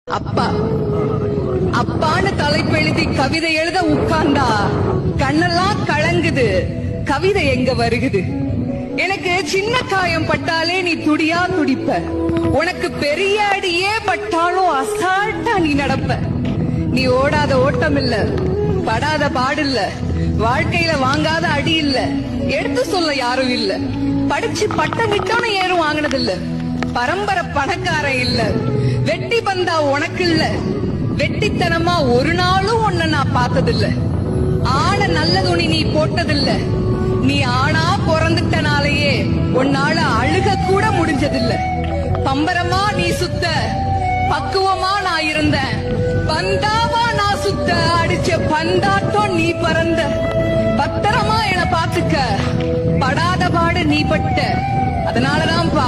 அப்பா அப்பான்னு தலைப்பெழுதி கவிதை எழுத உட்கார்ந்தா கண்ணெல்லாம் கலங்குது. கவிதை எங்க வருகுது? எனக்கு சின்ன காயம் பட்டாலே நீ துடியா துடிப்ப. உனக்கு பெரிய அடியே பட்டாலும் அசால்ட்டா நீ நடப்ப. நீ ஓடாத ஓட்டம் இல்ல, படாத பாடு இல்ல, வாழ்க்கையில வாங்காத அடி இல்ல, எடுத்து சொல்ல யாரும் இல்ல. படிச்சு பட்டம் விட்டோன்னு ஏறும் வாங்கினது இல்ல. பரம்பரை பணக்காரன் இல்ல. வெட்டி பந்தா உனக்கு இல்ல. வெட்டித்தனமா ஒரு நாளும் உன்னை நான் பார்த்ததில்ல. ஆன நல்ல துணி நீ போட்டதில்ல. நீ ஆனா பிறந்துட்டனாலேயே உன்னால அழுக கூட முடிஞ்சதில்ல. பம்பரமா நீ சுத்த, பக்குவமா நான் இருந்தேன். பந்தாவா நான் சுத்த, அடிச்ச பந்தாட்டம் நீ பறந்த. பத்திரமா என பாத்துக்க, படாத பாடு நீ பட்ட. அதனாலதான்ப்பா